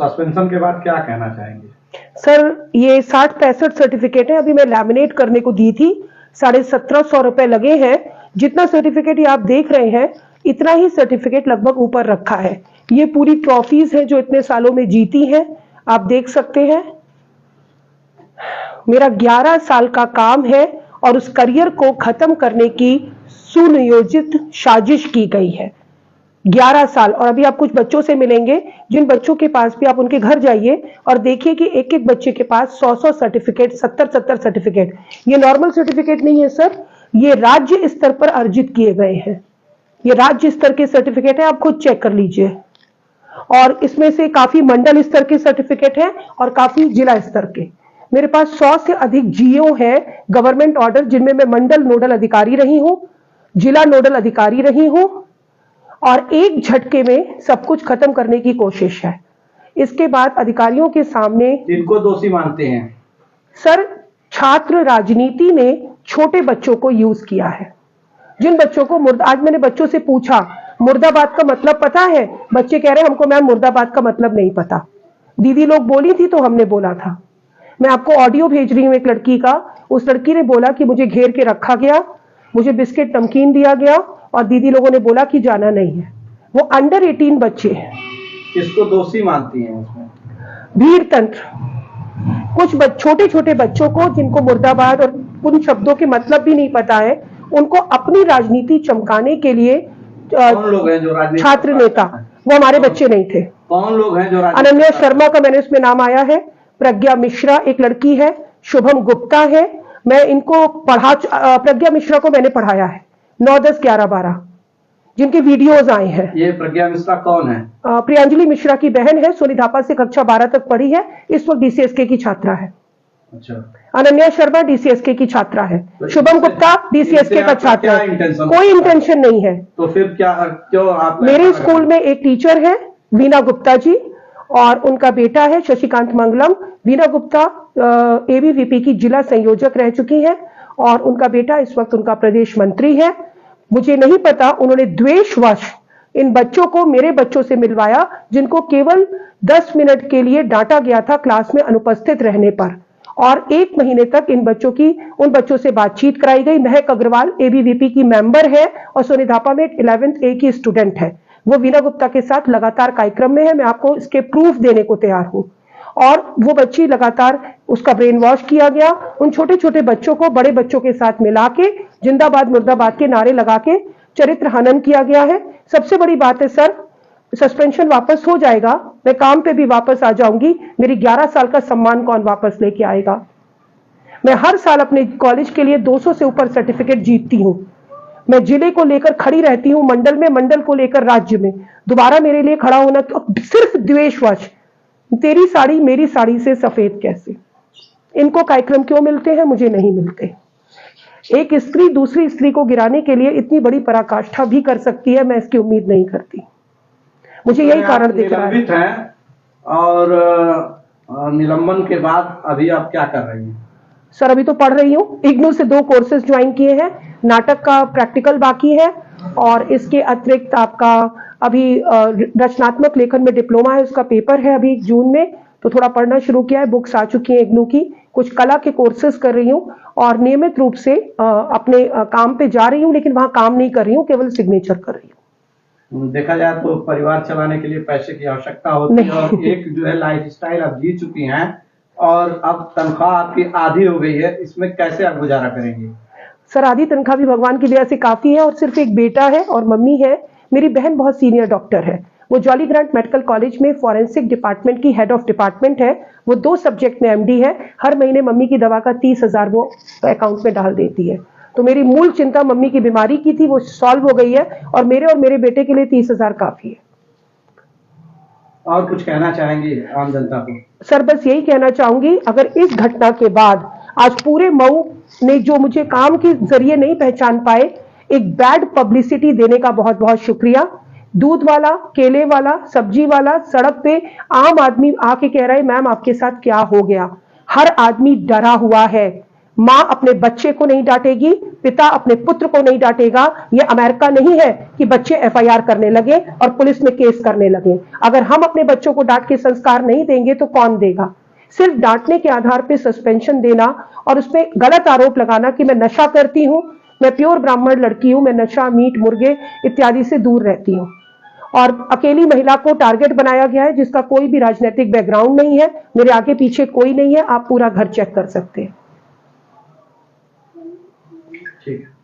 Suspension के बाद क्या कहना चाहेंगे? सर ये 60-65 सर्टिफिकेट है, अभी मैं लैमिनेट करने को दी थी, 1750 रुपए लगे हैं। जितना सर्टिफिकेट ये आप देख रहे हैं इतना ही सर्टिफिकेट लगभग ऊपर रखा है। ये पूरी ट्रॉफीज है जो इतने सालों में जीती हैं, आप देख सकते हैं। मेरा 11 साल का काम है और उस करियर को खत्म करने की सुनियोजित साजिश की गई है। 11 साल। और अभी आप कुछ बच्चों से मिलेंगे जिन बच्चों के पास भी, आप उनके घर जाइए और देखिए कि एक एक बच्चे के पास 100-100 सर्टिफिकेट, 70-70 सर्टिफिकेट। ये नॉर्मल सर्टिफिकेट नहीं है सर, ये राज्य स्तर पर अर्जित किए गए हैं। ये राज्य स्तर के सर्टिफिकेट है, आप खुद चेक कर लीजिए। और इसमें से काफी मंडल स्तर के सर्टिफिकेट हैं और काफी जिला स्तर के। मेरे पास 100 से अधिक जीओ है गवर्नमेंट ऑर्डर, जिनमें मैं मंडल नोडल अधिकारी रही हूं, जिला नोडल अधिकारी रही हूं, और एक झटके में सब कुछ खत्म करने की कोशिश है। इसके बाद अधिकारियों के सामने इनको दोषी मानते हैं? सर छात्र राजनीति ने छोटे बच्चों को यूज किया है। जिन बच्चों को आज मैंने बच्चों से पूछा मुर्दाबाद का मतलब पता है, बच्चे कह रहे हैं हमको मैम मुर्दाबाद का मतलब नहीं पता। दीदी लोग बोली थी तो हमने बोला था। मैं आपको ऑडियो भेज रही हूं एक लड़की का। उस लड़की ने बोला कि मुझे घेर के रखा गया, मुझे बिस्किट नमकीन दिया गया और दीदी लोगों ने बोला कि जाना नहीं है। वो अंडर 18 बच्चे हैं। किसको दोषी मानती हैं उसमें? भीड़ तंत्र। कुछ छोटे छोटे बच्चों को जिनको मुर्दाबाद और उन शब्दों के मतलब भी नहीं पता है, उनको अपनी राजनीति चमकाने के लिए कौन लोग हैं जो राजनीति? छात्र नेता। वो हमारे बच्चे नहीं थे। कौन लोग हैं जो? अनन्या शर्मा का मैंने उसमें नाम आया है, प्रज्ञा मिश्रा एक लड़की है, शुभम गुप्ता है। मैं इनको प्रज्ञा मिश्रा को मैंने पढ़ाया है 9, 10, 11, 12 जिनके वीडियोस आए हैं। ये प्रज्ञा मिश्रा कौन है? प्रियांजलि मिश्रा की बहन है, सोनी धापा से कक्षा 12 तक पढ़ी है, इस वक्त डीसीएसके की छात्रा है। अच्छा। अनन्या शर्मा डीसीएसके की छात्रा है, शुभम गुप्ता डीसीएसके का छात्र है। कोई इंटेंशन नहीं है। तो फिर क्या, क्यों आप? मेरे स्कूल में एक टीचर है वीना गुप्ता जी, और उनका बेटा है शशिकांत मंगलम। वीना गुप्ता एबीवीपी की जिला संयोजक रह चुकी हैं और उनका बेटा इस वक्त उनका प्रदेश मंत्री है। मुझे नहीं पता, उन्होंने द्वेषवश इन बच्चों को मेरे बच्चों से मिलवाया, जिनको केवल 10 मिनट के लिए डांटा गया था क्लास में अनुपस्थित रहने पर, और 1 महीने तक उन बच्चों से बातचीत कराई गई। महक अग्रवाल एबीवीपी की मेंबर है और सोनी धापा में 11th A की स्टूडेंट है। वो वीना गुप्ता के साथ लगातार कार्यक्रम में है। मैं आपको इसके प्रूफ देने को तैयार हूं। और वो बच्ची लगातार, उसका ब्रेन वॉश किया गया। उन छोटे छोटे बच्चों को बड़े बच्चों के साथ मिला के जिंदाबाद मुर्दाबाद के नारे लगा के चरित्र हनन किया गया है। सबसे बड़ी बात है सर, सस्पेंशन वापस हो जाएगा, मैं काम पे भी वापस आ जाऊंगी। मेरी 11 साल का सम्मान कौन वापस लेके आएगा? मैं हर साल अपने कॉलेज के लिए 200 से ऊपर सर्टिफिकेट जीतती हूं। मैं जिले को लेकर खड़ी रहती हूं, मंडल में, मंडल को लेकर राज्य में। दोबारा मेरे लिए खड़ा होना तो सिर्फ द्वेषवश, तेरी साड़ी मेरी साड़ी से सफेद कैसे। इनको कार्यक्रम क्यों मिलते हैं? मुझे नहीं मिलते। एक स्त्री दूसरी स्त्री को गिराने के लिए इतनी बड़ी पराकाष्ठा भी कर सकती है, मैं इसकी उम्मीद नहीं करती। मुझे यही कारण दिख रहा है। और निलंबन के बाद अभी आप क्या कर रही हैं? सर अभी तो पढ़ रही हूँ, इग्नू से 2 कोर्सेज ज्वाइन किए हैं, नाटक का प्रैक्टिकल बाकी है, और इसके अतिरिक्त आपका अभी रचनात्मक लेखन में डिप्लोमा है, उसका पेपर है अभी जून में, तो थोड़ा पढ़ना शुरू किया है। बुक्स आ चुकी हैं इग्नू की। कुछ कला के कोर्सेज कर रही हूँ और नियमित रूप से अपने काम पे जा रही हूँ, लेकिन वहां काम नहीं कर रही हूँ, केवल सिग्नेचर कर रही हूँ। देखा जाए तो परिवार चलाने के लिए पैसे की आवश्यकता होती है, और एक जो है लाइफस्टाइल आप जी चुकी हैं और अब तनख्वाह आपकी आधी हो गई है, इसमें कैसे आप गुजारा करेंगे? सर आधी तनख्वाह भी भगवान की दया से काफी है, और सिर्फ एक बेटा है और मम्मी है। मेरी बहन बहुत सीनियर डॉक्टर है, वो जॉली ग्रांट मेडिकल कॉलेज में फॉरेंसिक डिपार्टमेंट की हेड ऑफ डिपार्टमेंट है। वो 2 सब्जेक्ट में एमडी है। हर महीने मम्मी की दवा का 30,000 वो अकाउंट में डाल देती है। तो मेरी मूल चिंता मम्मी की बीमारी की थी, वो सॉल्व हो गई है, और मेरे बेटे के लिए 30,000 काफी है। और कुछ कहना चाहेंगे आम जनता को? सर बस यही कहना चाहूंगी, अगर इस घटना के बाद आज पूरे मऊ ने जो मुझे काम के जरिए नहीं पहचान पाए, एक बैड पब्लिसिटी देने का बहुत बहुत शुक्रिया। दूध वाला, केले वाला, सब्जी वाला, सड़क पे आम आदमी आके कह रहा है मैम आपके साथ क्या हो गया। हर आदमी डरा हुआ है। मां अपने बच्चे को नहीं डांटेगी, पिता अपने पुत्र को नहीं डांटेगा। ये अमेरिका नहीं है कि बच्चे एफआईआर करने लगे और पुलिस में केस करने लगे। अगर हम अपने बच्चों को डांट के संस्कार नहीं देंगे तो कौन देगा? सिर्फ डांटने के आधार पर सस्पेंशन देना और उसमें गलत आरोप लगाना कि मैं नशा करती हूं, मैं प्योर ब्राह्मण लड़की हूं, मैं नशा, मीट, मुर्गे इत्यादि से दूर रहती हूं, और अकेली महिला को टारगेट बनाया गया है जिसका कोई भी राजनीतिक बैकग्राउंड नहीं है। मेरे आगे पीछे कोई नहीं है, आप पूरा घर चेक कर सकते हैं। ठीक है।